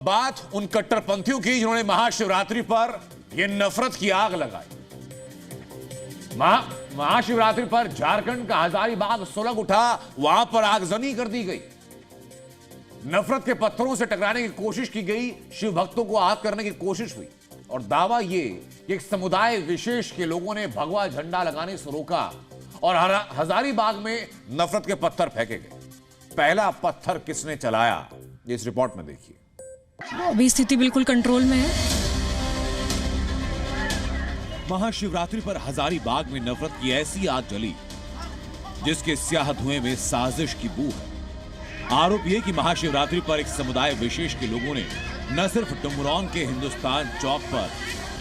बात उन कट्टरपंथियों की जिन्होंने महाशिवरात्रि पर यह नफरत की आग लगाई। महाशिवरात्रि पर झारखंड का हजारीबाग सुलग उठा, वहां पर आगजनी कर दी गई, नफरत के पत्थरों से टकराने की कोशिश की गई, शिव भक्तों को आहत करने की कोशिश हुई और दावा यह कि एक समुदाय विशेष के लोगों ने भगवा झंडा लगाने से रोका और हजारीबाग में नफरत के पत्थर फेंके गए। पहला पत्थर किसने चलाया, इस रिपोर्ट में देखिए। अभी स्थिति बिल्कुल कंट्रोल में है। महाशिवरात्रि पर हजारीबाग में नफरत की ऐसी आग जली जिसके स्याह धुएं में साजिश की बू है। आरोप यह कि महाशिवरात्रि पर एक समुदाय विशेष के लोगों ने न सिर्फ डुमरौन के हिंदुस्तान चौक पर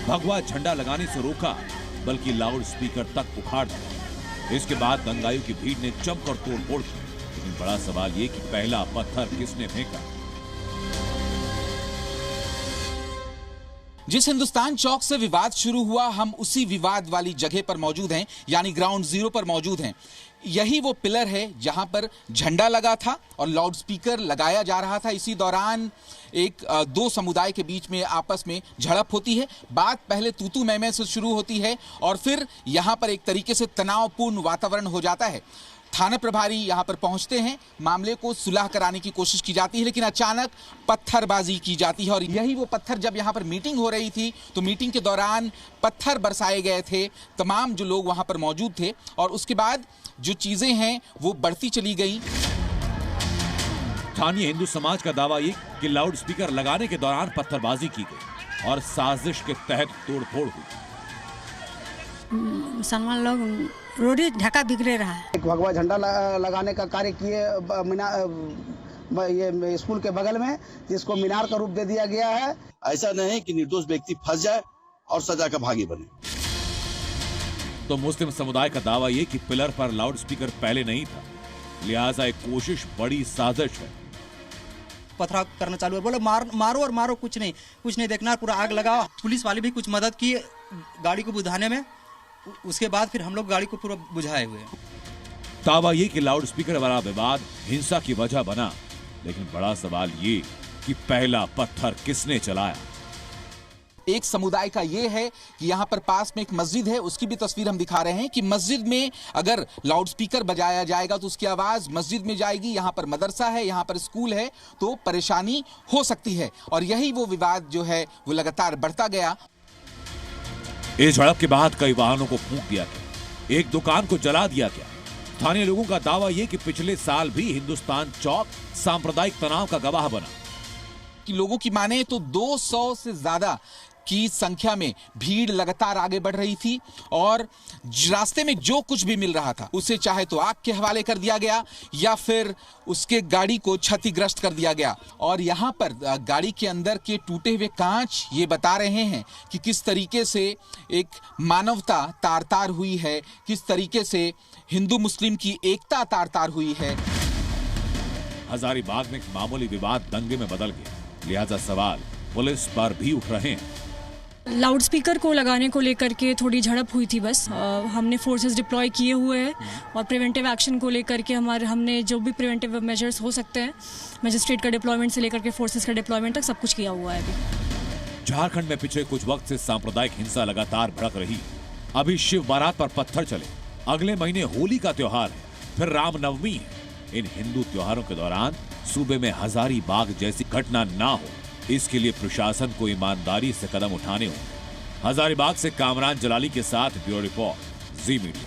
भगवा झंडा लगाने से रोका, बल्कि लाउड स्पीकर तक उखाड़ दिए। इसके बाद दंगाइयों की भीड़ ने जमकर तोड़फोड़ की। लेकिन बड़ा सवाल यह कि पहला पत्थर किसने फेंका। जिस हिंदुस्तान चौक से विवाद शुरू हुआ, हम उसी विवाद वाली जगह पर मौजूद हैं, यानी ग्राउंड जीरो पर मौजूद हैं। यही वो पिलर है जहां पर झंडा लगा था और लाउड स्पीकर लगाया जा रहा था। इसी दौरान दो समुदाय के बीच में आपस में झड़प होती है। बात पहले तू-तू मैं-मैं से शुरू होती है और फिर यहां पर एक तरीके से तनावपूर्ण वातावरण हो जाता है। थाना प्रभारी यहां पर पहुंचते हैं, मामले को सुलह कराने की कोशिश की जाती है, लेकिन अचानक पत्थरबाजी की जाती है। और यही वो पत्थर, जब यहां पर मीटिंग हो रही थी तो मीटिंग के दौरान पत्थर बरसाए गए थे तमाम जो लोग वहां पर मौजूद थे और उसके बाद जो चीजें हैं वो बढ़ती चली गई। स्थानीय हिंदू समाज का दावा ये कि लाउड स्पीकर लगाने के दौरान पत्थरबाजी की गई और साजिश के तहत तोड़फोड़ हुई। मुसलमान लोग रोडी ढका बिगड़े रहा है। एक भगवा झंडा लगाने का कार्य किए ये स्कूल के बगल में, जिसको मीनार का रूप दे दिया गया है। ऐसा नहीं कि निर्दोष व्यक्ति फंस जाए और सजा का भागी बने। तो मुस्लिम समुदाय का दावा यह कि पिलर पर लाउड स्पीकर पहले नहीं था, लिहाजा एक कोशिश बड़ी साजिश है। पथराव करना चालू है, बोले मारो और मारो, कुछ नहीं देखना, पूरा आग लगाओ। पुलिस वाले भी कुछ मदद की गाड़ी को बुझाने में, उसके बाद फिर हम लोग गाड़ी को पूरा बुझाए हुए हैं। दावा ये कि लाउड स्पीकर वाला विवाद हिंसा की वजह बना, लेकिन बड़ा सवाल ये कि पहला पत्थर किसने चलाया। एक समुदाय का ये है कि यहाँ पर पास में एक मस्जिद है, उसकी भी तस्वीर हम दिखा रहे हैं कि मस्जिद में अगर लाउड स्पीकर बजाया जाएगा तो उसकी आवाज मस्जिद में जाएगी। यहाँ पर मदरसा है, यहाँ पर स्कूल है, तो परेशानी हो सकती है। और यही वो विवाद जो है वो लगातार बढ़ता गया। इस झड़प के बाद कई वाहनों को फूंक दिया गया, एक दुकान को जला दिया गया। स्थानीय लोगों का दावा यह कि पिछले साल भी हिंदुस्तान चौक सांप्रदायिक तनाव का गवाह बना। कि लोगों की माने तो 200 से ज्यादा की संख्या में भीड़ लगातार आगे बढ़ रही थी और रास्ते में जो कुछ भी मिल रहा था उसे चाहे तो आग के हवाले कर दिया गया या फिर उसके गाड़ी को क्षतिग्रस्त कर दिया गया। और यहाँ पर गाड़ी के अंदर के टूटे हुए कांच ये बता रहे हैं कि किस तरीके से एक मानवता तार-तार हुई है, किस तरीके से हिंदू मुस्लिम की एकता तार-तार हुई है। हजारीबाग में एक मामूली विवाद दंगे में बदल गया, लिहाजा सवाल पुलिस पर भी उठ रहे हैं। लाउड स्पीकर को लगाने को लेकर के थोड़ी झड़प हुई थी बस। हमने फोर्सेस डिप्लॉय किए हुए हैं और प्रिवेंटिव एक्शन को लेकर के हमने जो भी प्रिवेंटिव मेजर्स हो सकते हैं, मजिस्ट्रेट का डिप्लॉयमेंट से लेकर के फोर्सेस का डिप्लॉयमेंट तक सब कुछ किया हुआ है। अभी झारखंड में पिछले कुछ वक्त से सांप्रदायिक हिंसा लगातार भड़क रही। अभी शिव बारात पर पत्थर चले, अगले महीने होली का त्योहार है, फिर रामनवमी है। इन हिंदू त्योहारों के दौरान सूबे में हजारीबाग जैसी घटना ना हो, इसके लिए प्रशासन को ईमानदारी से कदम उठाने होंगे। हजारीबाग से कामरान जलाली के साथ ब्यूरो रिपोर्ट, जी मीडिया।